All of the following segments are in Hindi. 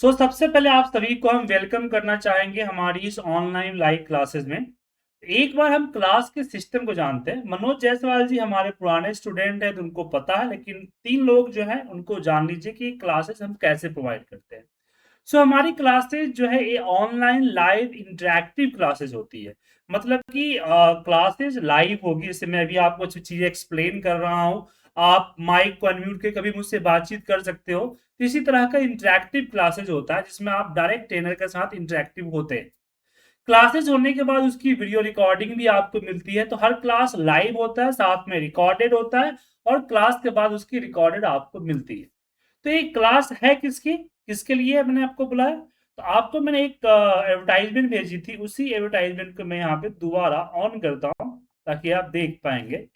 सबसे पहले आप सभी को हम वेलकम करना चाहेंगे हमारी इस ऑनलाइन लाइव क्लासेस में। एक बार हम क्लास के सिस्टम को जानते हैं। मनोज जायसवाल जी हमारे पुराने स्टूडेंट हैं तो उनको पता है, लेकिन 3 लोग जो हैं उनको जान लीजिए कि क्लासेस हम कैसे प्रोवाइड करते हैं। हमारी क्लासेस जो है ये ऑनलाइन लाइव इंटरैक्टिव क्लासेस होती है। मतलब कि क्लासेस लाइव होगी, जैसे मैं अभी आपको कुछ चीज़ें एक्सप्लेन कर रहा हूँ, आप माइक को अनम्यूट करके कभी मुझसे बातचीत कर सकते हो। तो इसी तरह का इंटरैक्टिव क्लासेस होता है जिसमें आप डायरेक्ट ट्रेनर के साथ इंटरैक्टिव होते हैं। क्लासेस होने के बाद उसकी वीडियो रिकॉर्डिंग भी आपको मिलती है, तो हर क्लास लाइव होता है, साथ में रिकॉर्डेड होता है और क्लास के बाद उसकी रिकॉर्डेड आपको मिलती है। तो ये क्लास है किसकी? किसके लिए मैंने आपको बुलाया? तो आपको मैंने एक एडवर्टाइज़मेंट भेजी थी, उसी एडवर्टाइज़मेंट को मैं यहाँ पे दोबारा ऑन करता हूँ, ताकि आप देख पाएँगे।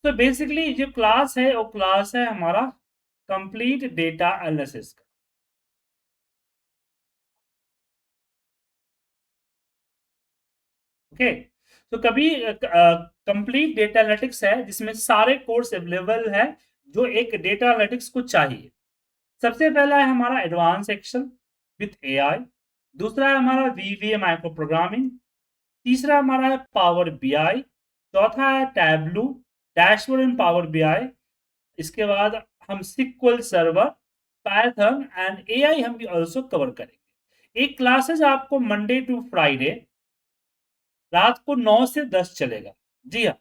तो बेसिकली जो क्लास है, वो क्लास है हमारा कंप्लीट डेटा एनालिसिस का। ओके? तो कभी कंप्लीट डेटा एनालिटिक्स है, जिसमें सारे कोर्स अवेलेबल है, जो एक डेटा एनालिटिक्स को चाहिए। सबसे पहला है हमारा एडवांस सेक्शन विथ एआई, दूसरा है हमारा वीवीए माइक्रो प्रोग्रामिंग, तीसरा हमारा है पावर बीआई, चौथा है Tableau dashboard in power BI. इसके बाद हम SQL server, Python and AI हम भी ऑल्सो कवर करेंगे। एक क्लासेस आपको मंडे टू फ्राइडे रात को 9 से 10 चलेगा। जी हाँ,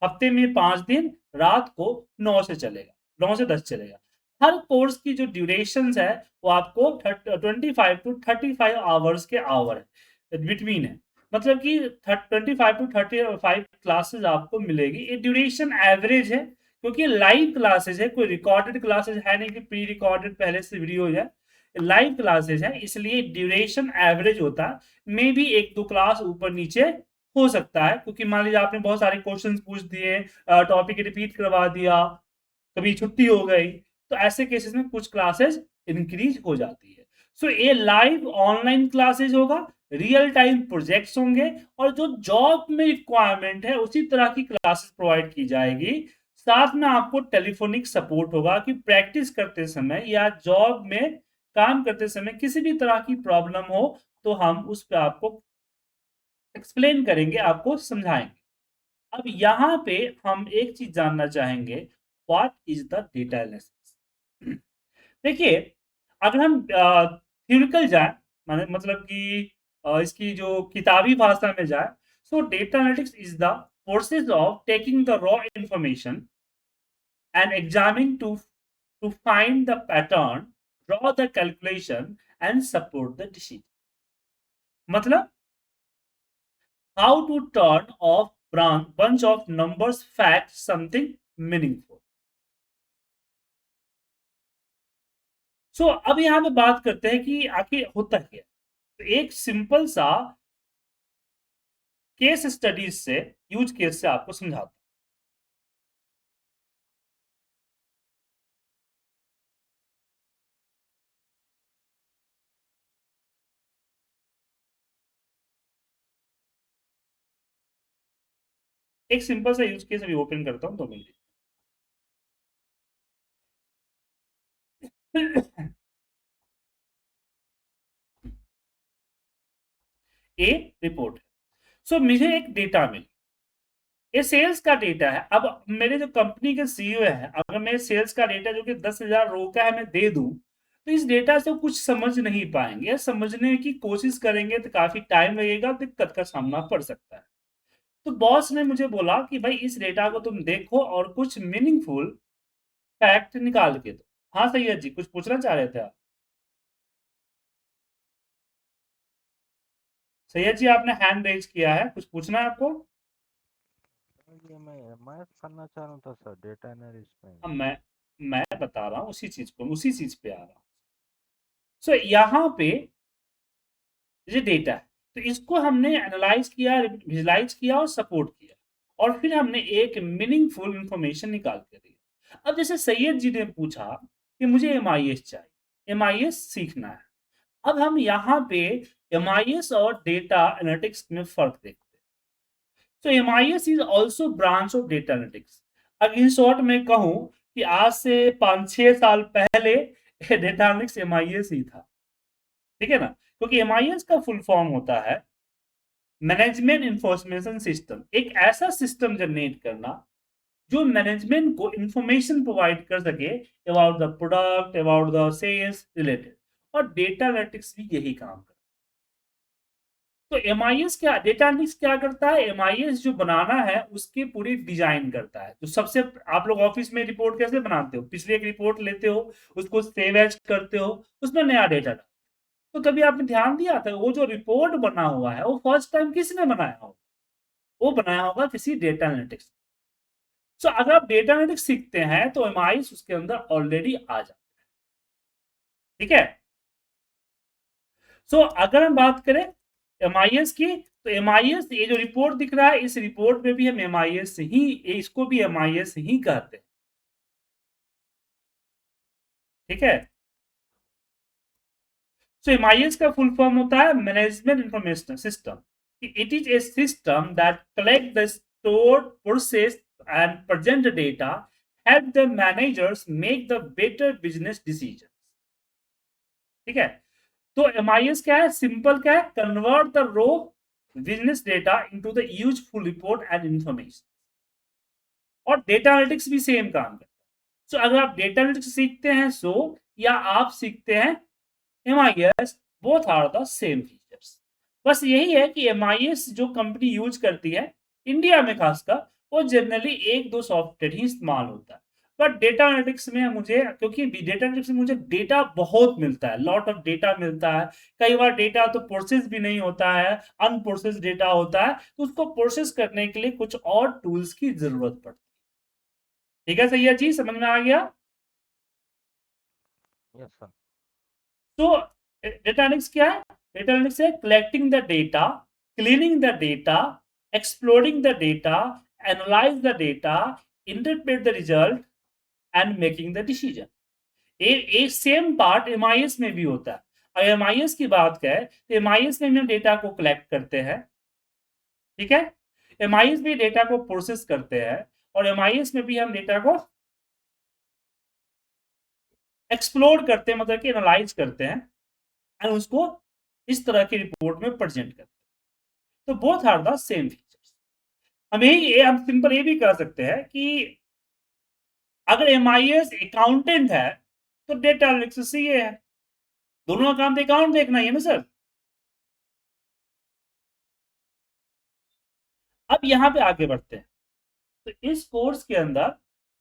हफ्ते में 5 दिन रात को 9 से चलेगा, 9 से 10 चलेगा। हर कोर्स की जो ड्यूरेशंस है वो आपको 25 टू 35 आवर्स के आवर है, बिटवीन है। मतलब कि 25 टू 35 क्लासेस आपको मिलेगी। ये ड्यूरेशन एवरेज है, क्योंकि लाइव क्लासेस है, कोई रिकॉर्डेड क्लासेस है नहीं कि प्री रिकॉर्डेड पहले से वीडियो है। लाइव क्लासेस है, इसलिए ड्यूरेशन एवरेज होता है। मे बी 1-2 क्लास ऊपर नीचे हो सकता है, क्योंकि मान लीजिए आपने बहुत सारे क्वेश्चंस पूछ दिए, टॉपिक रिपीट करवा दिया, कभी छुट्टी हो गई, तो ऐसे केसेस में कुछ क्लासेस इंक्रीज हो जाती है। ये लाइव ऑनलाइन क्लासेस होगा, रियल टाइम प्रोजेक्ट्स होंगे और जो जॉब में रिक्वायरमेंट है उसी तरह की क्लासेस प्रोवाइड की जाएगी। साथ में आपको टेलीफोनिक सपोर्ट होगा कि प्रैक्टिस करते समय या जॉब में काम करते समय किसी भी तरह की प्रॉब्लम हो, तो हम उस पे आपको एक्सप्लेन करेंगे, आपको समझाएँगे। अब यहाँ पे हम एक चीज़ जानना चाहेंगे, what is the data analysis? देखिए, अगर हम थ्योरेटिकल जाएँ, माने मतलब कि इसकी जो किताबी भाषा में जाएँ, data analytics is the process of taking the raw information and examining to find the pattern, draw the calculation and support the decision. मतलब how to turn off bunch of numbers fact something meaningful। अब यहाँ पे बात करते हैं कि आखिर होता क्या है। तो एक सिंपल सा केस स्टडीज से, यूज केस से आपको समझाता हूँ। एक सिंपल सा यूज केस अभी ओपन करता हूँ 2 मिनट। ए रिपोर्ट। मुझे एक डेटा मिली, ये सेल्स का डेटा है। अब मेरे जो कंपनी के सीईओ है, अगर मैं सेल्स का डेटा जो कि 10,000 रो का है मैं दे दूं, तो इस डेटा से वो कुछ समझ नहीं पाएंगे। समझने की कोशिश करेंगे तो काफी टाइम लगेगा, दिक्कत का सामना पड़ सकता है। तो बॉस ने मुझे बोला कि भाई इस डेटा को तुम देखो और कुछ मीनिंगफुल फैक्ट निकाल के दो। हाँ सैयद जी, कुछ पूछना चाह रहे थे आप? सैयद जी, आपने हैंड रेज किया है, कुछ पूछना है आपको? ये मैं एमआईएस करना चाह रहा था सर, डेटा एनालिस्ट में। अब मैं बता रहा हूँ उसी चीज को, उसी चीज पे आ रहा हूँ। यहाँ पे ये डेटा है, तो इसको हमने एनालाइज किया, विजुलाइज किया और सपोर्ट किया, और फिर हमने एक मीनिंगफुल इंफॉर्मेशन निकाल के दिया। अब जैसे सैयद जी ने पूछा कि मुझे एमआईएस चाहिए, एमआईएस सीखना है। अब हम यहाँ पे एमआईएस और डेटा एनालिटिक्स में फर्क देखते हैं। MIS is also branch of data analytics. अब इन शॉर्ट में कहूँ कि आज से 5-6 साल पहले डेटा एनालिटिक्स एमआईएस ही था, ठीक है ना, क्योंकि एमआईएस का फुल फॉर्म होता है मैनेजमेंट इंफॉर्मेशन सिस्टम, एक ऐसा सिस्टम जनरेट करना जो मैनेजमेंट को इंफॉर्मेशन प्रोवाइड कर सके about the product, about the sales related, और डेटा एनालिटिक्स भी यही काम करता है। तो एमआईएस क्या, डेटा एनालिटिक्स क्या करता है, एमआईएस जो बनाना है उसकी पूरी डिजाइन करता है। जो सबसे, आप लोग ऑफिस में रिपोर्ट कैसे बनाते हो, पिछले एक रिपोर्ट लेते हो, उसको सेव एज करते हो, उसमें नया डेटा, तो कभी आपने ध्यान दिया था वो जो रिपोर्ट बना हुआ है वो फर्स्ट टाइम किसने बनाया होगा, वो बनाया होगा किसी डेटा एनालिटिक्स। सो अगर आप डेटा एनालिटिक्स सीखते हैं तो एमआईएस उसके अंदर ऑलरेडी आ जाता है, ठीक है। सो अगर हम बात करें एमआईएस की, तो एमआईएस ये जो रिपोर्ट दिख रहा है, इस रिपोर्ट में भी हम एमआईएस ही, इसको भी एमआईएस ही कहते हैं, ठीक है। सो एमआईएस का फुल फॉर्म होता है management information system. It is a system that collect the stored, process and present the data, help the managers make the better business decisions, ठीक है। तो एमआईएस क्या है, सिंपल क्या है, convert the raw business data into the useful report and information. और डेटा एनालिटिक्स भी सेम काम करता है। सो अगर आप डेटा एनालिटिक्स सीखते हैं सो, या आप सीखते हैं MIS, both are the same features. बस यही है कि एमआईएस जो कंपनी यूज करती है इंडिया में खासकर, वो जनरली एक दो सॉफ्टवेयर ही इस्तेमाल होता है। बट डेटा एनालिटिक्स में मुझे, क्योंकि डेटा एनालिटिक्स में मुझे डेटा बहुत मिलता है, लॉट ऑफ डेटा मिलता है, कई बार डेटा तो प्रोसेस भी नहीं होता है, अनप्रोसेस डेटा होता है, तो उसको प्रोसेस करने के लिए कुछ और टूल्स की जरूरत पड़ती है, ठीक है। सही है, चीज समझ में आ गया। Yes sir. तो डेटा एनालिटिक्स क्या है, डेटा एनालिटिक्स है collecting the data, cleaning the data, exploring the data, analyse the data, interpret the result and making the decision. एक सेम पार्ट एमआईएस में भी होता है। अगर एमआईएस की बात करें तो एमआईएस में हम डेटा को कलेक्ट करते हैं, ठीक है। एमआईएस भी डेटा को प्रोसेस करते हैं, और एमआईएस में भी हम डेटा को एक्सप्लोर करते हैं, मतलब कि एनालाइज करते हैं, एंड उसको इस तरह की रिपोर्ट में प्रेजेंट करते हैं। तो both are the same features. हम सिंपल ये भी कह सकते हैं कि अगर एमआईएस अकाउंटेंट है तो डेटा एनालिटिक्स सीए है, दोनों का काम तो अकाउंट देखना ही है ना सर। अब यहाँ पे आगे बढ़ते हैं। तो इस कोर्स के अंदर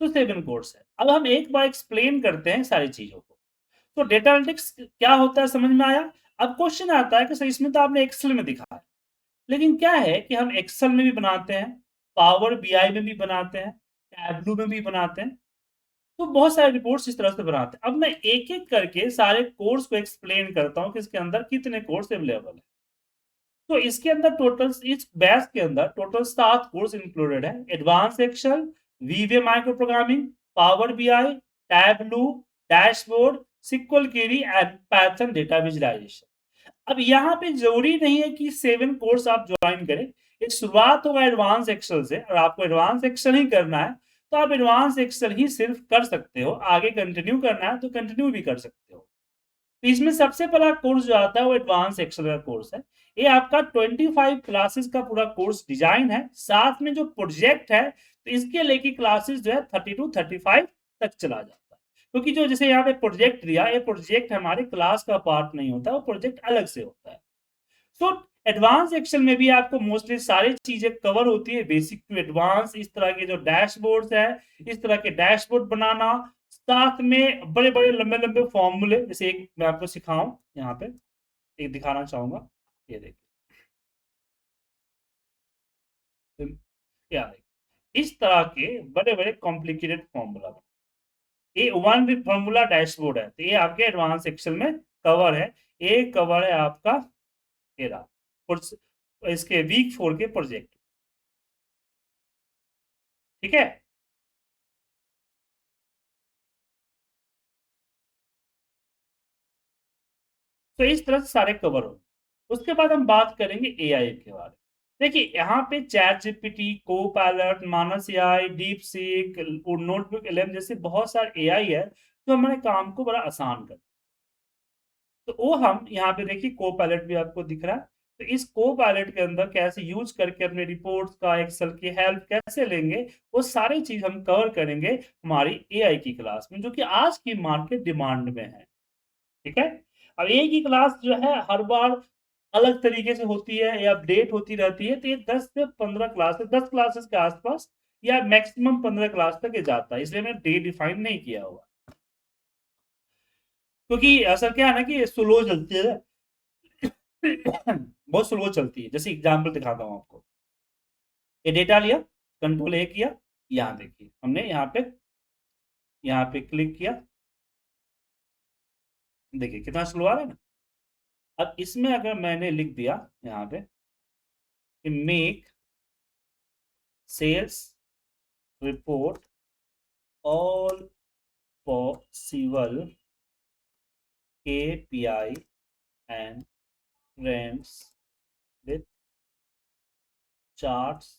तो 7 कोर्स है। अब हम एक बार एक्सप्लेन करते हैं सारी चीजों को। तो डेटा एनालिटिक्स क्या होता है समझ में आया। अब क्वेश्चन आता है कि सर इसमें तो आपने एक्सेल में दिखा है, लेकिन क्या है कि हम एक्सेल में भी बनाते हैं, पावर बीआई में भी बनाते हैं, टैबलू में भी बनाते हैं, तो बहुत सारे रिपोर्ट्स इस तरह से बनाते हैं। अब मैं एक एक करके सारे कोर्स को एक्सप्लेन करता हूँ कि इसके अंदर कितने कोर्स अवेलेबल है। तो इसके अंदर टोटल, इस बैच के अंदर टोटल 7 कोर्स इंक्लूडेड है। Advance Excel, VBA micro programming, power BI, Tableau, dashboard, SQL query and Python data visualisation. अब यहाँ पे जरूरी नहीं है कि 7 कोर्स आप ज्वाइन करें। एक शुरुआत होगा एडवांस एक्सेल से, और आपको एडवांस एक्सेल ही करना है तो आप एडवांस एक्सेल ही सिर्फ कर सकते हो। आगे कंटिन्यू करना है तो कंटिन्यू भी कर सकते हो। तो इसमें सबसे पहला कोर्स जो आता है वो एडवांस एक्सेल का कोर्स है। ये आपका 25 क्लासेस का पूरा कोर्स डिजाइन है, साथ में जो प्रोजेक्ट है तो इसके लेके क्लासेस जो है 30 टू 35 तक चला जाता है। क्योंकि जो जैसे यहाँ पे प्रोजेक्ट दिया, ये प्रोजेक्ट हमारे क्लास का पार्ट नहीं होता, वो प्रोजेक्ट अलग से होता है। सो एडवांस एक्सेल में भी आपको मोस्टली सारी चीजें कवर होती है, बेसिक टू एडवांस। इस तरह के जो डैशबोर्ड्स है, इस तरह के डैशबोर्ड बनाना, साथ में बड़े बड़े लंबे लंबे फॉर्मूले, जैसे एक मैं आपको सिखाऊं, यहाँ पे एक दिखाना चाहूंगा, ये देखिए, क्या देखिए, इस तरह के बड़े बड़े कॉम्प्लिकेटेड फॉर्मूला, ये वन विद फॉर्मूला डैशबोर्ड है, तो ये आपके एडवांस एक्सेल में कवर है। ये कवर है आपका, ये रहा इसके वीक 4 के प्रोजेक्ट, ठीक है। तो इस तरह से सारे कवर हो। उसके बाद हम बात करेंगे एआई के बारे में। देखिए यहाँ पे चैट जीपीटी, कोपायलट, मानस एआई, डीप सीक और नोटबुक 11 जैसे बहुत सारे एआई है तो हमारे काम को बड़ा आसान कर, तो वो हम यहाँ पे देखिए कोपायलट भी आपको दिख रहा है। तो इस कोपायलट के अंदर कैसे यूज़ करके अपने रिपोर्ट्स का, एक्सेल की हेल्प कैसे लेंगे, वो सारी चीज़ हम कवर करेंगे हमारी एआई की क्लास में, जो कि आज की मार्केट डिमांड में है। ठीक है? अब एआई की क्लास जो है हर बार अलग तरीके से होती है या अपडेट होती रहती है, तो ये 10 से 15 क्लासेस 10 क्लासेस के आस-पास या मैक्सिमम 15 क्लास तक ये जाता है, इसलिए मैंने डे डिफाइन नहीं किया हुआ। क्योंकि असल क्या है ना कि स्लो चलती है ना, बहुत स्लो चलती है। जैसे एग्जांपल दिखाता हूँ आपको। ये डेटा लिया, कंट्रोल ए किया, यहाँ देखिए हमने यहाँ पे क्लिक किया, देखिए कितना स्लो आ रहा है ना। अब इसमें अगर मैंने लिख दिया यहाँ पे कि make sales report all possible KPI and trends with charts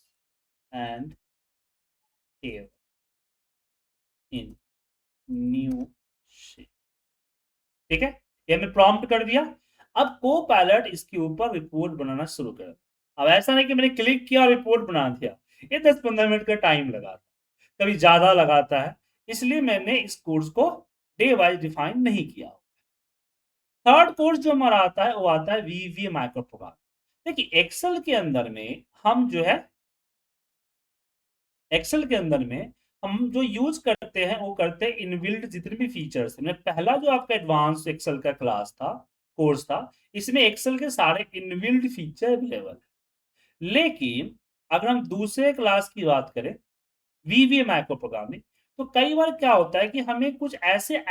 and table in new sheet। ठीक है, ये मैं प्रॉम्प्ट कर दिया। अब कोपायलट इसके ऊपर रिपोर्ट बनाना शुरू कर। अब ऐसा नहीं कि मैंने क्लिक किया और रिपोर्ट बना दिया, ये 10-15 मिनट का टाइम लगाता है, कभी ज्यादा लगाता है, इसलिए मैंने इस कोर्स को डे वाइज डिफाइन नहीं किया। थर्ड कोर्स जो हमारा आता है वो आता है वीवीए माइक्रो प्रोग्राम। देखिए एक्सेल के अंदर में हम जो है, एक्सेल के अंदर में हम जो यूज करते हैं वो करते हैं इनबिल्ट जितने भी फीचर्स हैं। पहला जो आपका एडवांस एक्सेल का क्लास था, कोर्स था, इसमें एक्सेल के सारे इनबिल्ट फीचर अवेलेबल है। लेकिन अगर हम दूसरे क्लास की बात करें, वीवीए माइक्रो प्रोग्रामिंग, तो कई बार क्या होता है कि हमें कुछ ऐसे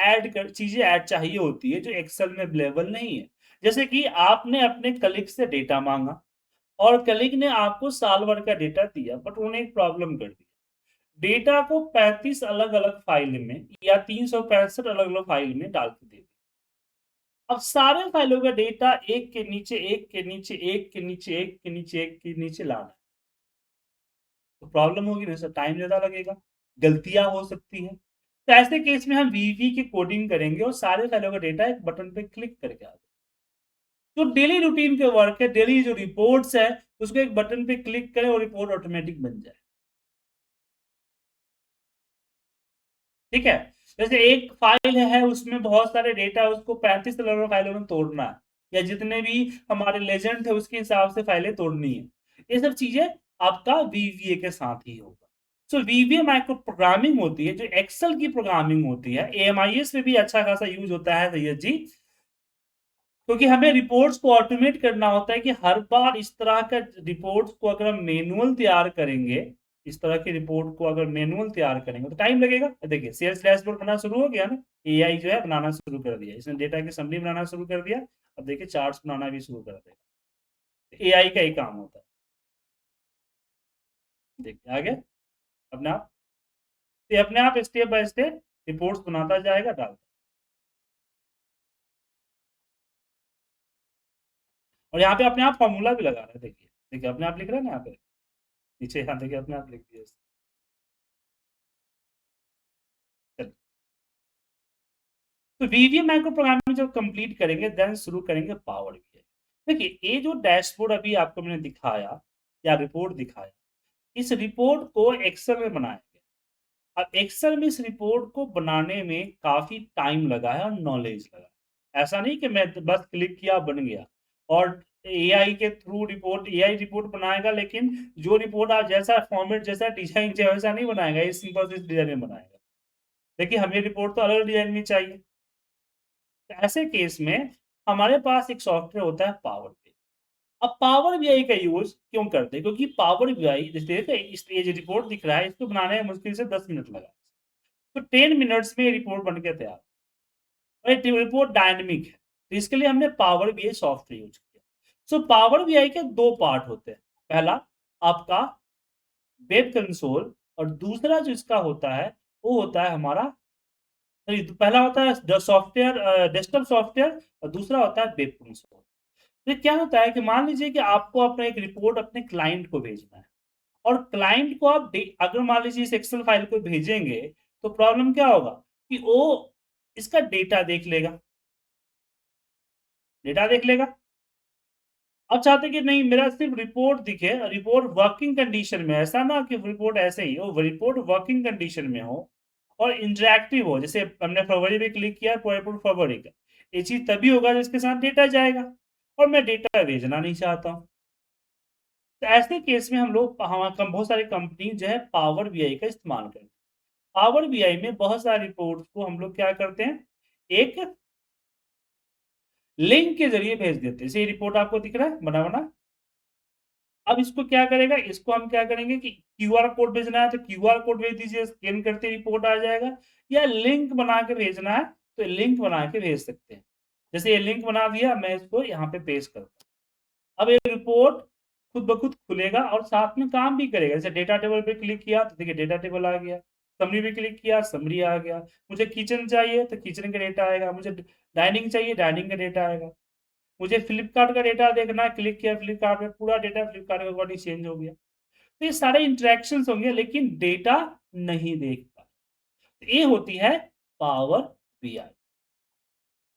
चीजें ऐड चाहिए होती है जो एक्सेल में अवेलेबल नहीं है। जैसे कि आपने अपने कलीग से डेटा मांगा और कलीग ने आपको साल भर का डेटा दिया, बट उन्होंने एक प्रॉब्लम कर दी, डेटा को 35 अलग-अलग फाइल में या 365 अलग-अलग फाइल में डाल के दे दी। अब सारे फाइलों का डेटा एक के नीचे एक के नीचे एक के नीचे एक के नीचे एक के नीचे लाना है। तो प्रॉब्लम होगी ना सर, टाइम ज़्यादा लगेगा, गलतियाँ हो सकती हैं। तो ऐसे केस में हम वीवी की कोडिंग करेंगे और सारे फाइलों का डेटा एक बटन पे क्लिक करके आ जाए। जो डेली रूटीन के वर्क है, डेली जो रिपोर्ट्स है, उसको एक बटन पे क्लिक करें और रिपोर्ट ऑटोमेटिक बन जाए। ठीक है? जैसे एक फाइल है उसमें बहुत सारे डेटा, उसको 35 अलग-अलग फाइलों में तोड़ना है, या जितने भी हमारे लेजेंड थे उसके हिसाब से फाइलें तोड़नी है। ये सब चीज़ें आपका वीवीए के साथ ही होगा। सो वीवीए माइक्रो प्रोग्रामिंग होती है, जो एक्सेल की प्रोग्रामिंग होती है। एएमआईएस में भी अच्छा खासा यूज़ होता है सैयद जी, क्योंकि हमें रिपोर्ट्स को ऑटोमेट करना होता है कि हर बार इस तरह का रिपोर्ट्स को अगर हम मैनुअल तैयार करेंगे, इस तरह की रिपोर्ट को अगर मैनुअल तैयार करेंगे तो टाइम लगेगा। देखिए सेल्स डैशबोर्ड बनना शुरू हो गया ना, एआई जो है बनाना शुरू कर दिया। इसने डेटा की समरी बनाना शुरू कर दिया। अब देखिए चार्ट्स बनाना भी शुरू कर देगा। एआई का ही काम होता है। देखिए आ गया अपने आप। ये अपने आप स्टेप बाय स्टेप रिपोर्ट्स बनाता जाएगा, डालता। और यहाँ पे अपने आप फॉर्मूला भी लगा रहा है, देखिए। देखिए अपने आप लिख रहा है ना यहाँ पे। नीचे यहाँ देखिए अपने आप लिख दिया इसने। चलिए। तो वीवीएम माइक्रो प्रोग्रामिंग जब कंप्लीट करेंगे देन शुरू करेंगे पावर बीआई। देखिए ये जो डैशबोर्ड अभी आपको मैंने दिखाया या रिपोर्ट दिखाया, इस रिपोर्ट को एक्सेल में बनाया गया। अब एक्सेल में इस रिपोर्ट को बनाने में काफी टाइम लगा है और नॉलेज लगा है। ऐसा नहीं कि मैं तो बस क्लिक किया बन गया। और एआई के थ्रू रिपोर्ट, एआई रिपोर्ट बनाएगा, लेकिन जो रिपोर्ट आप जैसा फॉर्मेट जैसा डिजाइन चाहिए वैसा नहीं बनाएगा, ये सिंपल से डिजाइन में बनाएगा। देखिए हमें रिपोर्ट तो अलग डिजाइन में चाहिए। तो ऐसे केस में हमारे पास एक सॉफ्टवेयर होता है पावर बीआई। अब पावर बीआई का यूज़ क्यों करते हैं? क्योंकि पावर बीआई जैसे इस ये जो रिपोर्ट दिख रहा है, इसको बनाने में मुश्किल से 10 मिनट लगा। तो 10 मिनट्स में ये रिपोर्ट बन के तैयार। और ये रिपोर्ट डायनामिक है, तो इसके लिए हमने पावर बीआई सॉफ्टवेयर यूज़ किया। सो पावर बीआई के 2 पार्ट होते हैं। पहला आपका वेब कंसोल, और दूसरा जो इसका होता है, वो होता है हमारा, नहीं, तो पहला होता है ड सॉफ्टवेयर, डेस्कटॉप सॉफ्टवेयर, और दूसरा होता है वेब कंसोल। तो क्या होता है कि मान लीजिए कि आपको अपना एक रिपोर्ट अपने क्लाइंट को भेजना है, और क्लाइंट को आप अगर मान लीजिए इस एक्सेल फाइल को भेजेंगे, तो प्रॉब्लम क्या होगा कि वो इसका डेटा देख लेगा, डेटा देख लेगा। अब चाहते कि नहीं मेरा सिर्फ रिपोर्ट दिखे, रिपोर्ट वर्किंग कंडीशन में, ऐसा ना कि रिपोर्ट ऐसे ही हो, रिपोर्ट वर्किंग कंडीशन में हो और इंटरैक्टिव हो। जैसे हमने फरवरी में क्लिक किया पूरा फरवरी का, ये चीज तभी होगा जिसके साथ डेटा जाएगा, और मैं डेटा भेजना नहीं चाहता हूँ। तो ऐसे केस में हम लोग बहुत सारी कंपनी जो है पावर बीआई का इस्तेमाल करते हैं। पावर बीआई में बहुत सारी रिपोर्ट्स को हम लोग क्या करते हैं, एक लिंक के जरिए भेज देते हैं। जैसे ये रिपोर्ट आपको दिख रहा है बना बना, अब इसको क्या करेगा, इसको हम क्या करेंगे कि क्यूआर कोड भेजना है तो क्यूआर कोड भेज दीजिए, स्कैन करते रिपोर्ट आ जाएगा, या लिंक बना के भेजना है तो लिंक बना के भेज सकते हैं। जैसे ये लिंक बना दिया, मैं इसको यहाँ पे पेस्ट करता हूँ। अब ये रिपोर्ट खुद ब खुद खुलेगा और साथ में काम भी करेगा। जैसे डेटा टेबल पे क्लिक किया तो देखिए डेटा टेबल आ गया, समरी पे क्लिक किया समरी आ गया, मुझे किचन चाहिए तो किचन का डेटा आएगा, मुझे डाइनिंग चाहिए डाइनिंग का डेटा आएगा, मुझे फ्लिपकार्ट का डेटा देखना है, क्लिक किया फ्लिपकार्ट में पूरा डेटा फ्लिपकार्ट के अकॉर्डिंग चेंज हो गया। तो ये सारे इंटरेक्शंस होंगे लेकिन डेटा नहीं देख पाए। तो ये होती है पावर बीआई।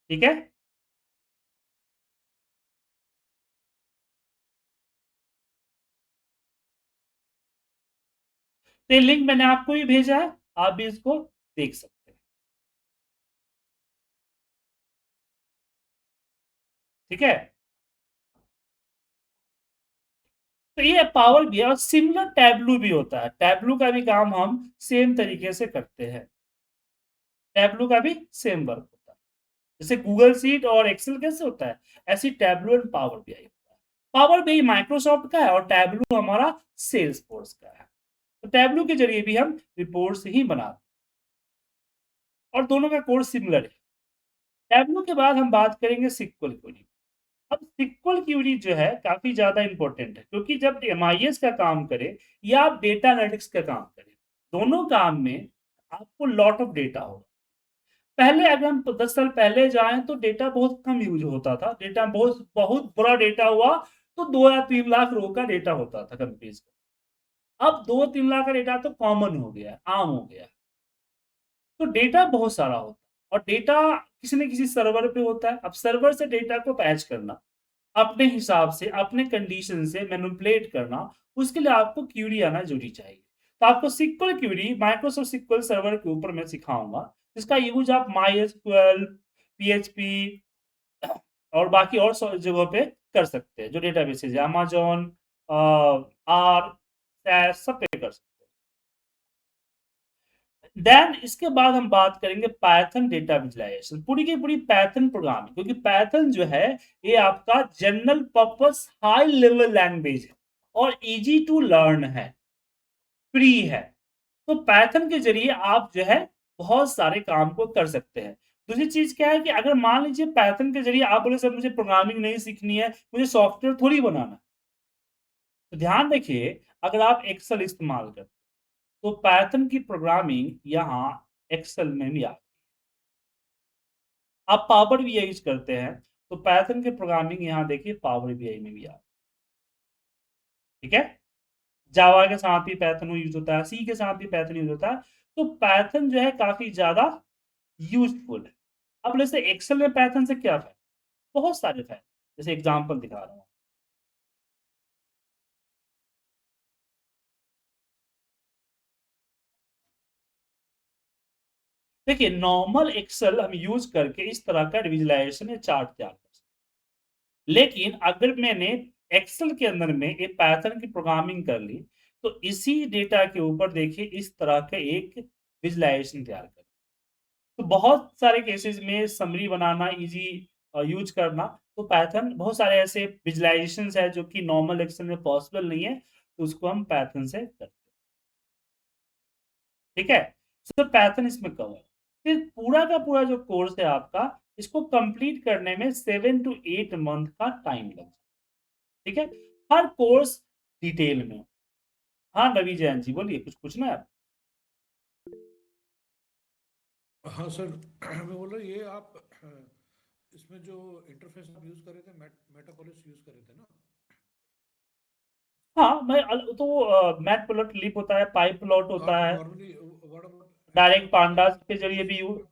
ठीक है? तो ये लिंक मैंने आपको भी भेजा है, आप भी इसको देख सकते हैं। ठीक है? तो ये पावर बीआई और सिमिलर टैबलू भी होता है। टैबलू का भी काम हम सेम तरीके से करते हैं। टैबलू का भी सेम वर्क होता है। जैसे गूगल शीट और एक्सेल कैसे होता है, ऐसी टैबलू एंड पावर बीआई होता है। पावर बीआई माइक्रोसॉफ्ट का है और टैबलू हमारा सेल्स फोर्स का है। तो टैबलू के जरिए भी हम रिपोर्ट्स ही बनाते हैं और दोनों का कोड सिमिलर है। टैबलू के बाद हम बात करेंगे सिक्वल क्वेरी। अब सिक्वल क्वेरी जो है काफी ज्यादा इंपॉर्टेंट है, क्योंकि जब एमआईएस का काम करे या आप डेटा एनालिटिक्स का काम करें, दोनों काम में आपको लॉट ऑफ डेटा होगा। पहले अगर हम 10 साल पहले जाएं तो डेटा बहुत कम यूज होता था, डेटा बहुत बहुत बड़ा डेटा हुआ तो 2 या 3 लाख रो का डेटा होता था कंपनीज का। अब 2-3 लाख का डेटा तो कॉमन हो गया है, आम हो गया है। तो डेटा बहुत सारा होता है और डेटा किसी न किसी सर्वर पे होता है। अब सर्वर से डेटा को पैच करना, अपने हिसाब से, अपने कंडीशन से मैनिपुलेट करना, उसके लिए आपको क्यूरी आना ज़रूरी चाहिए। तो आपको SQL query Microsoft SQL server के ऊपर मैं सिखाऊँगा, जिसका यूज़ आप माइएसक्यूएल, पीएचपी और बाकी और जगहों पे कर सकते हैं, जो डेटाबेसेज़ है अमेज़न, आर, सैस सब पे कर सकते हैं। देन इसके बाद हम बात करेंगे पाइथन डेटा विजुअलाइजेशन, पूरी की पूरी पाइथन प्रोग्रामिंग, क्योंकि पाइथन जो है ये आपका general purpose high level language है और इजी टू लर्न है, फ्री है। तो पाइथन के जरिए आप जो है बहुत सारे काम को कर सकते हैं। दूसरी चीज क्या है कि अगर मान लीजिए पाइथन के जरिए आप बोले सर मुझे प्रोग्रामिंग नहीं सीखनी है, मुझे सॉफ्टवेयर थोड़ी बनाना है, तो ध्यान रखिए अगर आप एक्सेल इस्तेमाल करते तो पाइथन की प्रोग्रामिंग यहाँ एक्सेल में भी आ, आप पावर बीआई यूज़ करते हैं, तो पाइथन की प्रोग्रामिंग यहाँ देखिए पावर बीआई में भी आ, ठीक है? जावा के साथ भी पाइथन यूज़ होता है, सी के साथ भी पाइथन यूज़ होता है, तो पाइथन जो है काफ़ी ज़्यादा यूज़फुल है। अब जैसे एक्सेल में पाइथन से क्या फ़ायदा? बहुत सारे फ़ायदे, जैसे एग्ज़ाम्पल दिखा रहा हूँ। देखिए नॉर्मल एक्सेल हम यूज़ करके इस तरह का विजुअलाइज़ेशन या चार्ट तैयार कर सकते हैं। लेकिन अगर मैंने एक्सेल के अंदर में एक पाइथन की प्रोग्रामिंग कर ली, तो इसी डेटा के ऊपर देखिए इस तरह का एक विजुअलाइज़ेशन तैयार करें। तो बहुत सारे केसेस में समरी बनाना इजी यूज करना, तो पाइथन बहुत सारे ऐसे विजुअलाइजेशंस है जो कि नॉर्मल एक्सेल में पॉसिबल नहीं है, तो उसको हम पाइथन से करते हैं। ठीक है? सो पाइथन इसमें कवर। फिर पूरा का पूरा जो कोर्स है आपका, इसको कंप्लीट करने में 7 टू 8 मंथ का टाइम लगता है। ठीक है? हर कोर्स डिटेल में। हाँ, रवि जैन जी बोलिए, कुछ पूछना है आप? हाँ सर, मैं बोल रहा हूँ ये आप इसमें जो इंटरफेस आप यूज़ कर रहे थे मेटापोलिस यूज़ कर रहे थे ना? हाँ, मैं तो मैटप्लोट्लिब होता है, पाइपप्लॉट हाँ होता है, normally what about direct actual pandas के जरिए एक्चुअल भी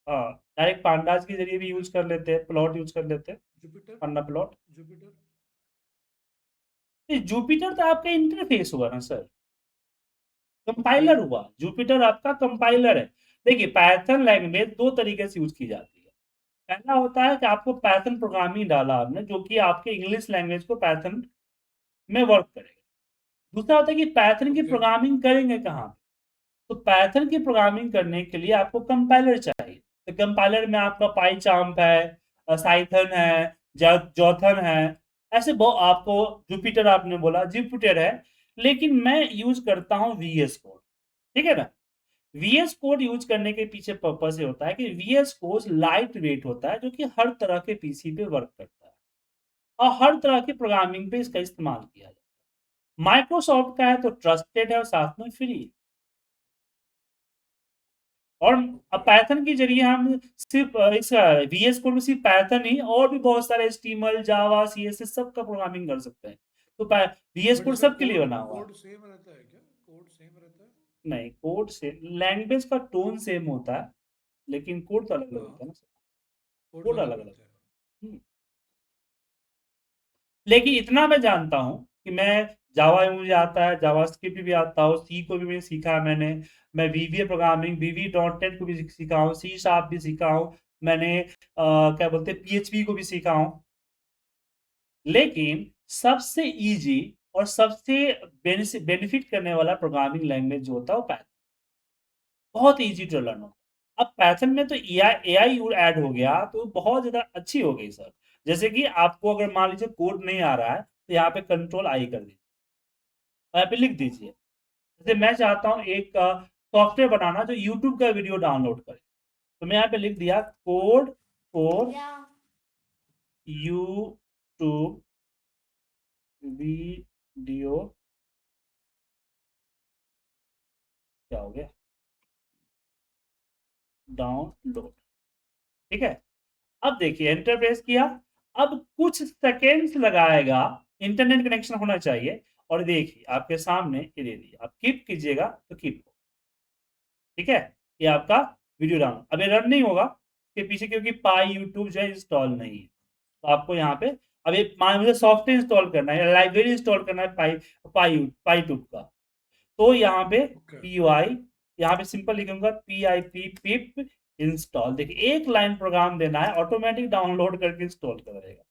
हाँ। डायरेक्ट पांडास के जरिए भी यूज कर लेते हैं, प्लॉट यूज कर लेते हैं, जुपिटर पांडा प्लॉट। जुपिटर जुपिटर तो आपका इंटरफेस हुआ ना सर, कंपाइलर नहीं हुआ, जुपिटर आपका कंपाइलर है। देखिए पाइथन लैंग्वेज दो तरीके से यूज की जाती है। पहला होता है कि आपको पाइथन प्रोग्रामिंग डाला आपने, जो कि आपके इंग्लिश लैंग्वेज को पाइथन में वर्क करेगा। दूसरा होता है कि पाइथन की ओके प्रोग्रामिंग करेंगे कहाँ पे? तो पाइथन की प्रोग्रामिंग करने के लिए आपको कंपाइलर चाहिए। तो कंपाइलर में आपका पाईचाम्प है, साइथन है, जॉथन है, ऐसे बहुत आपको, जुपिटर आपने बोला जुपिटर है, लेकिन मैं यूज करता हूँ वीएस कोड। ठीक है ना? वीएस कोड यूज करने के पीछे पर्पस ये होता है कि वीएस कोड लाइट वेट होता है, जो कि हर तरह के पीसी पे वर्क करता है और हर तरह की प्रोग्रामिंग पे इसका इस्तेमाल किया जाता है। माइक्रोसॉफ्ट का है तो ट्रस्टेड है और साथ में फ्री है। और अब पाइथन के जरिए हम सिर्फ इस वीएस कोड में सिर्फ पाइथन ही, और भी बहुत सारे एचटीएमएल, जावा, सीएसएस सब का प्रोग्रामिंग कर सकते हैं। तो वीएस बट कोड इसका सबके लिए कोड बना हुआ है। कोड सेम रहता है क्या? कोड सेम रहता है? नहीं, कोड से लैंग्वेज का टोन सेम होता है, लेकिन कोड तो अलग अलग हाँ होता है ना। कोड कोड अलग अलग अलग अलग। रहता है। लेकिन इतना मैं जानता हूँ कि मैं जावा में मुझे आता है, जावास्क्रिप्ट भी आता हूँ, सी को भी मैंने सीखा है मैंने। मैं वीवीए प्रोग्रामिंग, वीवी डॉट नेट को भी सीखा हूँ, सी शार्प भी सीखा हूँ मैंने, क्या बोलते हैं, पीएचपी को भी सीखा हूँ। लेकिन सबसे इजी और सबसे बेनिफिट करने वाला प्रोग्रामिंग लैंग्वेज जो होता है वो पाइथन। बहुत इजी टू लर्न होता है। अब पाइथन में तो एआई ऐड हो गया तो बहुत ज्यादा अच्छी हो गई सर। जैसे कि आपको अगर मान लीजिए कोड नहीं आ रहा है, तो यहाँ पे कंट्रोल आई कर दीजिए, यहाँ पे लिख दीजिए। जैसे मैं चाहता हूँ एक सॉफ्टवेयर बनाना जो यूट्यूब का वीडियो डाउनलोड करे, तो मैं यहाँ पे लिख दिया कोड फॉर यूट्यूब वीडियो, क्या हो गया, डाउनलोड। ठीक है? अब देखिए एंटर प्रेस किया, अब कुछ सेकेंड्स लगाएगा, इंटरनेट कनेक्शन होना चाहिए। और देखिए आपके सामने ये दे दिया, आप कीप कीजिएगा तो कीप हो। ठीक है? ये आपका वीडियो डाउनलोड, अब ये रन नहीं होगा इसके पीछे, क्योंकि पाई यूट्यूब जो है इंस्टॉल नहीं है। तो आपको यहाँ पे अब ये मान मुझे सॉफ्टवेयर इंस्टॉल करना है, लाइब्रेरी इंस्टॉल करना है पाई पाई पाई ट्यूब का, तो यहाँ पे ओके पी यू आई, यहाँ पे सिंपल लिखूंगा P I P pip install. देखिए एक लाइन प्रोग्राम देना है, ऑटोमेटिक डाउनलोड करके इंस्टॉल कर देगा।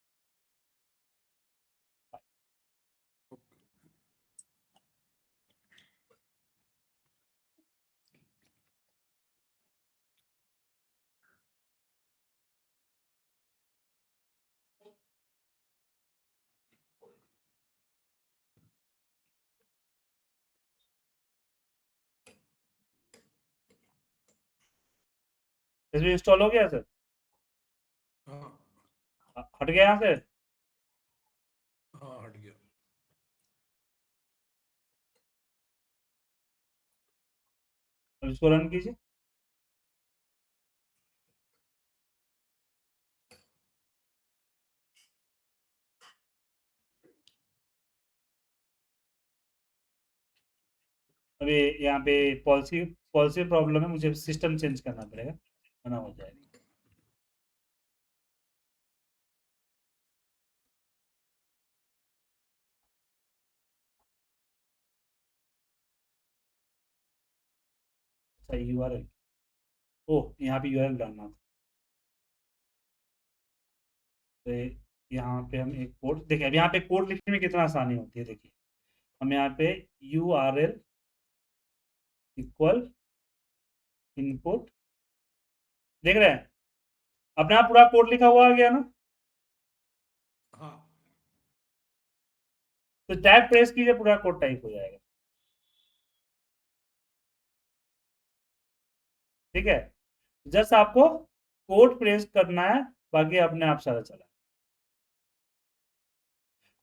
इसमें इंस्टॉल हो गया सर? हाँ हट गया यहाँ से? हाँ हट गया। अब इसको रन कीजिए। अभी यहाँ पे पॉलिसी पॉलिसी प्रॉब्लम है, मुझे सिस्टम चेंज करना पड़ेगा, वरना हो जाएगा। अच्छा यूआरएल, ओह यहाँ पे यूआरएल डालना था। तो यहाँ पे हम एक कोड देखिए, अब यहाँ पे कोड लिखने में कितना आसानी होती है। देखिए हम यहाँ पे यूआरएल इक्वल इनपुट, देख रहे हैं अपने आप पूरा कोड लिखा हुआ आ गया ना? हाँ तो टैब प्रेस कीजिए, पूरा कोड टाइप हो जाएगा। ठीक है? जस्ट आपको कोड प्रेस करना है, बाकी अपने आप सारा चला।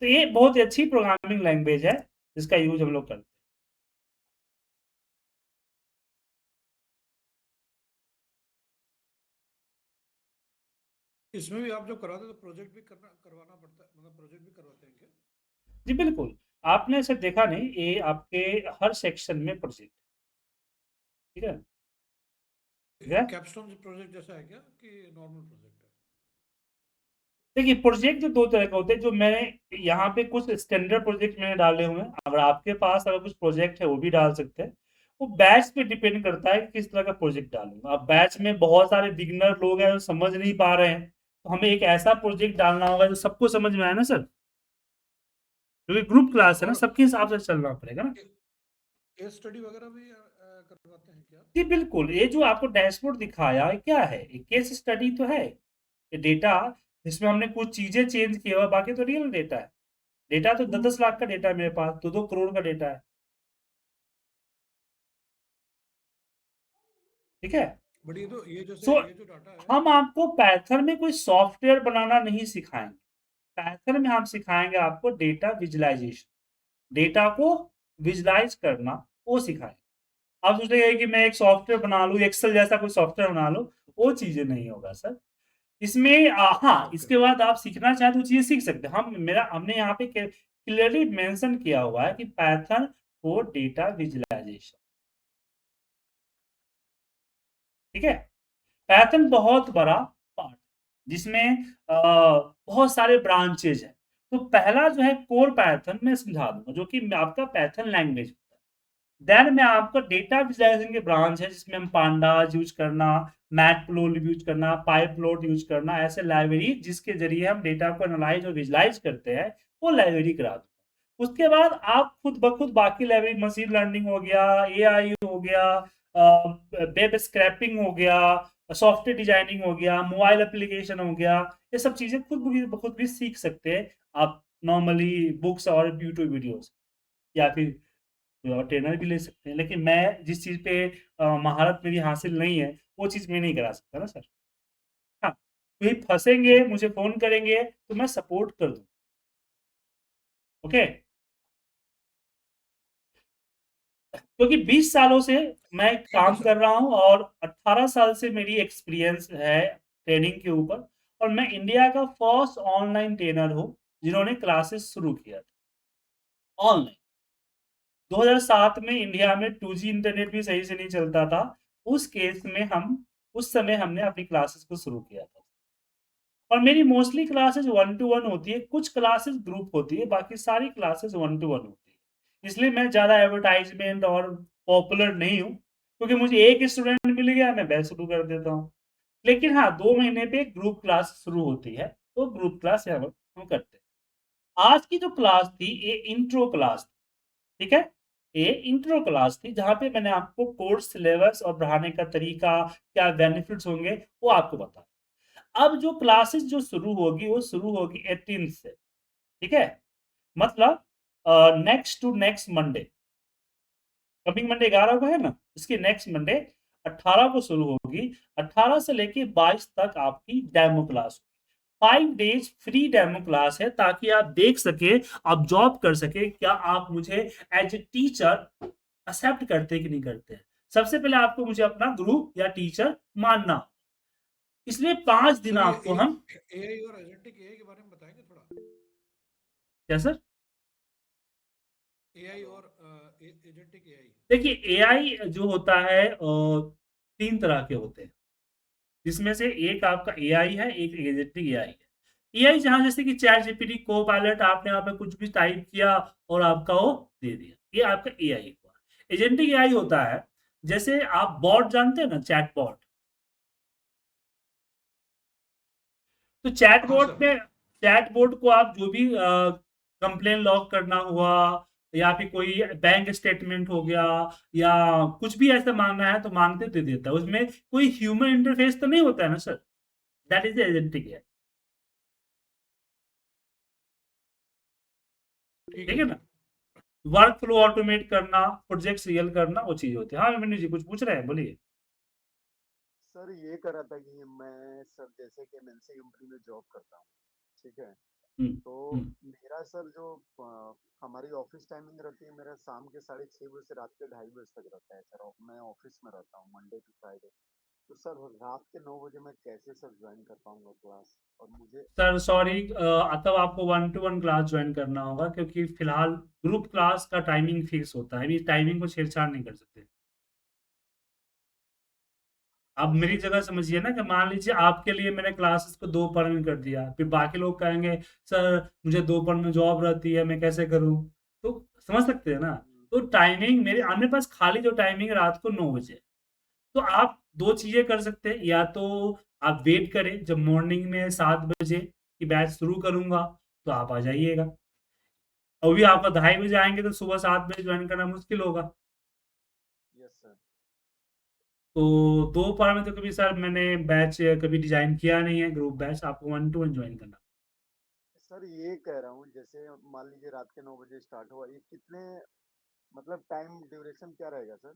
तो ये बहुत ही अच्छी प्रोग्रामिंग लैंग्वेज है जिसका यूज हम लोग करते हैं। इसमें भी आप जब कराते हो तो प्रोजेक्ट भी करवाना पड़ता है, मतलब प्रोजेक्ट भी करवाते हैं क्या? जी बिल्कुल, आपने इसे देखा नहीं, ये आपके हर सेक्शन में प्रोजेक्ट। ठीक है? ठीक है? कैपस्टोन प्रोजेक्ट जैसा है क्या कि नॉर्मल प्रोजेक्ट है? देखिए, प्रोजेक्ट 2 तरह के होते हैं, जो मैंने यहाँ पे कुछ स्टैंडर्ड प्रोजेक्ट मैंने डाले हुए हैं। अगर आपके पास अगर कुछ प्रोजेक्ट है, वो भी डाल सकते हैं। वो बैच पे डिपेंड करता है कि किस तरह का प्रोजेक्ट डालूँगा। अब बैच में बहुत सारे बिगिनर लोग हैं, जो समझ नहीं पा रहे हैं, तो हमें एक ऐसा प्रोजेक्ट डालना होगा जो सबको समझ में आए ना सर। क्योंकि ग्रुप क्लास है ना, और सबके हिसाब से चलना पड़ेगा ना। केस स्टडी वगैरह भी करवाते हैं क्या? जी बिल्कुल, ये जो आपको डैशबोर्ड दिखाया है, क्या है? ये केस स्टडी तो है। ये डेटा, इसमें हमने कुछ चीज़ें चेंज किया हुआ, बाकी तो रियल डेटा है। डेटा तो 10-10 लाख का डेटा है मेरे पास, 2-2 करोड़ का डेटा है। ठीक है? बट ये जैसे सो ये जो डाटा है। हम आपको पाइथन में कोई सॉफ्टवेयर बनाना नहीं सिखाएँगे। पाइथन में हम सिखाएँगे आपको डेटा विजुअलाइज़ेशन। डेटा को विजुअलाइज़ करना, वो सिखाएँगे। आप सोच रहे हैं कि मैं एक सॉफ्टवेयर बना लूँ, एक्सेल जैसा कोई सॉफ्टवेयर बना लूँ, वो चीज़ें नहीं होगा सर। इसमें हाँ, ओके। इसके बाद आप सीखना चाहें तो चीज़ें सीख सकते हैं। हमने यहाँ पे क्लियरली मेंशन किया हुआ है कि पाइथन फॉर डेटा विजुअलाइज़ेशन। ठीक है? पाइथन बहुत बड़ा पार्ट, जिसमें बहुत सारे ब्रांचेज़ हैं। तो पहला जो है कोर पाइथन मैं समझा दूँगा, जो कि आपका पाइथन लैंग्वेज होता है। देन में आपका डेटा विजुअलाइज़ेशन के ब्रांच है, जिसमें हम पांडास यूज़ करना, मैटप्लोट्लिब यूज़ करना, पाइप्लोट यूज़ करना, ऐसे लाइब्रेरी जिसके ज़रिए हम डेटा को एनालाइज़ और विजुअलाइज़ करते हैं, वो लाइब्रेरी करा दूँगा। उसके बाद आप खुद ब खुद बाकी लाइब्रेरी, मशीन लर्निंग हो गया, एआई हो गया, वेब स्क्रैपिंग हो गया, सॉफ्टवेयर डिजाइनिंग हो गया, मोबाइल एप्लीकेशन हो गया, ये सब चीज़ें खुद भी सीख सकते हैं आप नॉर्मली बुक्स और यूट्यूब वीडियोज़, या फिर ट्रेनर भी ले सकते हैं। लेकिन मैं जिस चीज़ पे महारत मेरी हासिल नहीं है, वो चीज़ मैं नहीं करा सकता ना सर। हाँ, कहीं फँसेंगे, मुझे फ़ोन करेंगे, तो मैं सपोर्ट कर दूँ। ओके? क्योंकि 20 सालों से मैं ठीक है काम सर। कर रहा हूँ और 18 साल से मेरी एक्सपीरियंस है ट्रेनिंग के ऊपर, और मैं इंडिया का फर्स्ट ऑनलाइन ट्रेनर हूँ, जिन्होंने क्लासेस शुरू किया था, ऑनलाइन। 2007 में इंडिया में 2G इंटरनेट भी सही से नहीं चलता था। उस केस में उस समय हमने अपनी क्लासेस को शुरू किया था। और मेरी मोस्टली क्लासेस 1 टू 1 होती है, कुछ क्लासेस ग्रुप होती है, बाकी सारी क्लासेस 1 टू 1 होती है। इसलिए मैं ज़्यादा एडवर्टाइज़मेंट और पॉपुलर नहीं हूँ, क्योंकि मुझे एक स्टूडेंट मिल गया, मैं बैच शुरू कर देता हूँ। लेकिन हाँ, 2 महीने पे ग्रुप क्लास शुरू होती है, तो ग्रुप क्लास यहाँ पर हम करते हैं। आज की जो क्लास थी, ये इंट्रो क्लास थी, ठीक है? ये इंट्रो क्लास थी, जहाँ पे मैंने आपको कोर्स सिलेबस और पढ़ाने का तरीका, क्या बेनिफिट्स होंगे, वो आपको बताया। अब जो क्लासेस जो शुरू होगी, वो शुरू होगी 18th से, ठीक है? मतलब next to next Monday, coming Monday 11 को है ना? इसके नेक्स्ट मंडे 18 को शुरू होगी। 18 से लेके 22 तक आपकी डेमो क्लास होगी। 5 डेज़ फ्री डेमो क्लास है, ताकि आप देख सकें, आप जॉब कर सकें, क्या आप मुझे एज़ अ टीचर एक्सेप्ट करते हैं कि नहीं करते हैं। सबसे पहले आपको मुझे अपना गुरु या टीचर मानना, इसलिए 5 दिन सर ये आपको हम एआई और एजेंटिक एआई के बारे में बताएंगे थोड़ा? क्या सर? एआई और एजेंटिक एआई। देखिए, एआई जो होता है 3 तरह के होते हैं, जिसमें से एक आपका एआई है, एक एजेंटिक एआई है। एआई जहाँ जैसे कि चैट जीपीटी, कोपायलट, आपने यहाँ पे कुछ भी टाइप किया और आपका वो दे दिया, ये आपका एआई हुआ। एजेंटिक एआई होता है, जैसे आप बॉट जानते हैं ना, चैटबॉट। तो हाँ सर। चैटबॉट को आप जो भी कंप्लेन लॉग करना हुआ, या फिर कोई बैंक स्टेटमेंट हो गया, या कुछ भी ऐसा मांगना है, तो मांगते दे देता है। उसमें कोई ह्यूमन इंटरफेस तो नहीं होता है ना सर। दैट इज एजेंटिक है। ठीक ठीक है है सर। ना? वर्क फ्लो ऑटोमेट करना, प्रोजेक्ट रियल करना, वो चीज होती है। हाँ अभिमन्यु जी कुछ पूछ रहे हैं, बोलिए। सर ये कर रहा था कि मैं सर जैसे कि एमएनसी कंपनी में जॉब करता हूँ, ठीक है? हम्म तो हम्म। मेरा सर जो हमारी ऑफिस टाइमिंग रहती है, मेरा शाम के 6:30 से रात के 2:30 तक रहता है सर, और मैं ऑफिस में रहता हूँ मंडे टू फ्राइडे। तो सर रात के 9 बजे मैं कैसे सर ज्वाइन कर पाऊंगा क्लास? और मुझे सर सॉरी, तब आपको 1 टू 1 क्लास ज्वाइन करना होगा, क्योंकि फिलहाल ग्रुप क्लास का टाइमिंग फिक्स होता है, अभी टाइमिंग को छेड़छाड़ नहीं कर सकते। आप मेरी जगह समझिए ना कि मान लीजिए आपके लिए मैंने क्लासेस को 2 पहर में कर दिया, फिर बाकी लोग कहेंगे सर मुझे 2 पहर में जॉब रहती है, मैं कैसे करूँ? तो समझ सकते हैं ना? तो टाइमिंग मेरे पास खाली जो टाइमिंग है रात को 9 बजे है। तो आप 2 चीज़ें कर सकते हैं, या तो आप वेट करें जब मॉर्निंग में 7 बजे की बैच शुरू करूँगा, तो आप आ जाइएगा। अभी आप 2:30 बजे आएँगे तो सुबह 7 बजे जॉइन करना मुश्किल होगा। Yes sir. तो दोपहर में तो कभी सर मैंने बैच कभी डिज़ाइन किया नहीं है ग्रुप बैच, आपको 1 टू 1 जॉइन करना। सर ये कह रहा हूँ, जैसे मान लीजिए रात के 9 बजे स्टार्ट हुआ, ये कितने मतलब टाइम ड्यूरेशन क्या रहेगा सर?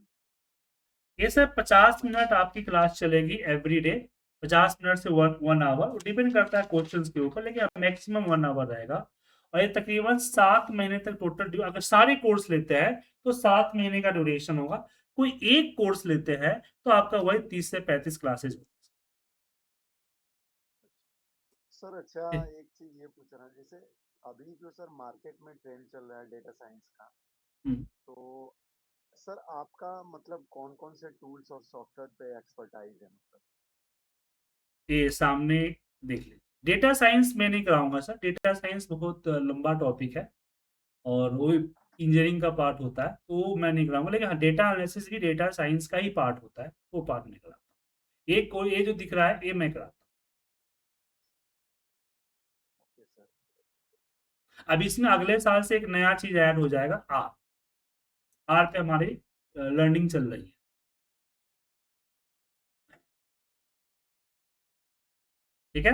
ये सर 50 मिनट आपकी क्लास चलेगी एवरी डे, 50 मिनट से 1 आवर, डिपेंड करता है क्वेश्चंस के ऊपर, लेकिन मैक्सिमम 1 आवर रहेगा। और ये तकरीबन 7 महीने तक टोटल अगर सारे कोर्स लेते हैं तो 7 महीने का ड्यूरेशन होगा। कोई एक कोर्स लेते हैं तो आपका वही 30 से 35 क्लासेस होगा। सर अच्छा, एक चीज ये पूछ रहा हूँ, जैसे अभी जो सर मार्केट में ट्रेंड चल रहा है डेटा साइंस का, हम्म, तो सर आपका मतलब कौन कौन से टूल्स और सॉफ्टवेयर पे एक्सपर्टाइज है मतलब? ये सामने देख लीजिए। डेटा साइंस मैं नहीं कराऊंगा सर, डेटा साइंस बहुत लंबा टॉपिक है और वो इंजीनियरिंग का पार्ट होता है, तो वो मैं नहीं कराऊंगा। लेकिन हाँ, डेटा एनालिसिस भी डेटा साइंस का ही पार्ट होता है, वो पार्ट नहीं कराता। ये जो दिख रहा है ये मैं कराता ओके सर। हूँ। अब इसमें अगले साल से एक नया चीज ऐड हो जाएगा, आर। आर पे हमारी लर्निंग चल रही है। ठीक है।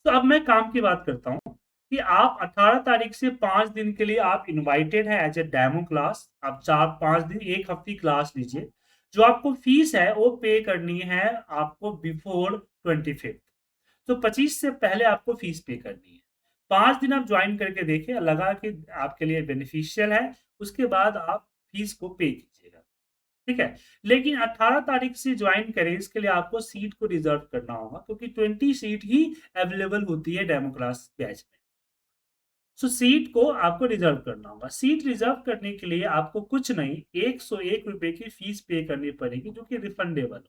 तो अब मैं काम की बात करता हूँ कि आप 18 तारीख से 5 दिन के लिए आप इनवाइटेड है एज ए डेमो क्लास। आप 4-5 दिन, एक हफ्ते क्लास लीजिए। जो आपको फीस है वो पे करनी है आपको बिफोर 25th। तो 25 से पहले आपको फीस पे करनी है। 5 दिन आप ज्वाइन करके देखिए, लगा कि आपके लिए बेनिफिशियल है, उसके बाद आप फीस को पे कीजिएगा। ठीक है। लेकिन 18 तारीख से ज्वाइन करें इसके लिए आपको सीट को रिजर्व करना होगा, क्योंकि 20 सीट ही अवेलेबल होती है डेमो क्लास बैच में। सो सीट को आपको रिजर्व करना होगा। सीट रिजर्व करने के लिए आपको कुछ नहीं, 101 रुपए की फीस पे करनी पड़ेगी, जो कि रिफंडेबल हो।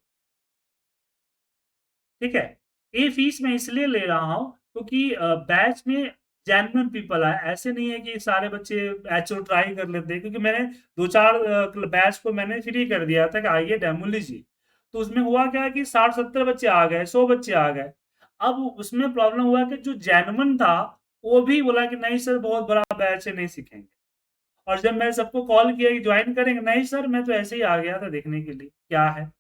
ठीक है। ये फीस मैं इसलिए ले रहा हूँ क्योंकि बैच में जेन्युइन पीपल आए, ऐसे नहीं है कि सारे बच्चे एचओ ट्राई कर लेते हैं, क्योंकि मैंने 2-4 बैच को मैंने फ्री कर दिया था कि आइए डेमो लीजिए। तो उसमें हुआ क्या कि 60-70 बच्चे आ गए, 100 बच्चे आ गए। अब उसमें प्रॉब्लम हुआ कि जो जेन्युइन था वो भी बोला कि नहीं सर बहुत बड़ा बैच है, नहीं सीखेंगे। और जब मैंने सबको कॉल किया कि ज्वाइन करेंगे, नहीं सर मैं तो ऐसे ही आ गया था देखने के लिए क्या है,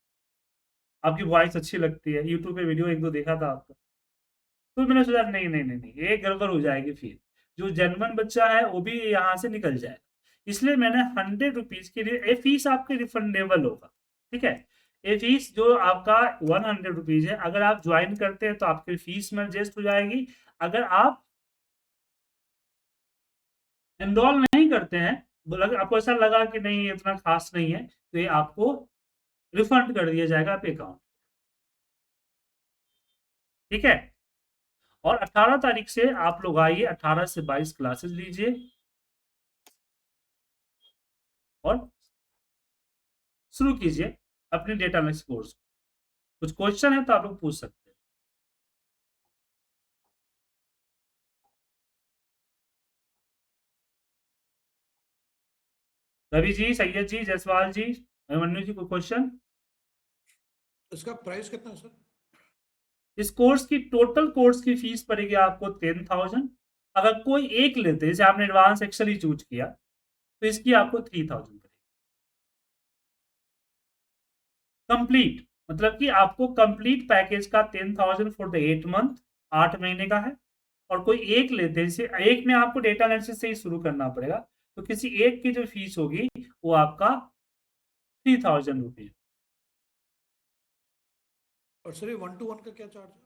आपकी वॉइस अच्छी लगती है, यूट्यूब पे वीडियो 1-2 देखा था आपका। तो मैंने सोचा नहीं, नहीं, नहीं, नहीं, ये गड़बड़ हो जाएगी फिर। जो जेन्युइन बच्चा है वो भी यहाँ से निकल जाएगा। इसलिए मैंने 100 रुपीज़ के लिए ये फीस आपके रिफंडेबल होगा। ठीक है? ये फीस जो आपका 100 रुपीज़ है, अगर आप ज्वाइन करते हैं तो आपकी फीस में एडजस्ट हो जाएगी। अगर आप एनरोल नहीं करते हैं, आपको ऐसा लगा कि नहीं इतना खास नहीं है, तो ये आपको रिफंड कर दिया जाएगा आपके अकाउंट। ठीक है। और 18 तारीख से आप लोग आइए, 18 से 22 क्लासेस लीजिए और शुरू कीजिए अपने डेटा एनालिसिस कोर्स। कुछ क्वेश्चन है तो आप लोग पूछ सकते हैं। रवि जी, सैयद जी, जायसवाल जी, अभिमन्यु जी, कोई क्वेश्चन? इसका प्राइस कितना है सर? इस कोर्स की टोटल कोर्स की फीस पड़ेगी आपको 10,000। अगर कोई एक लेते, जैसे आपने एडवांस एक्सेल ही चूज किया, तो इसकी आपको 3,000 पड़ेगी कंप्लीट। मतलब कि आपको कंप्लीट पैकेज का 10,000 फॉर द 8 मंथ, 8 महीने का है। और कोई एक लेते हैं, जैसे एक में आपको डेटा एनालिसिस से ही शुरू करना पड़ेगा, तो किसी एक की जो फीस होगी वो आपका 3,000 रुपीज। और सर ये 1 to 1 का क्या चार्ज है?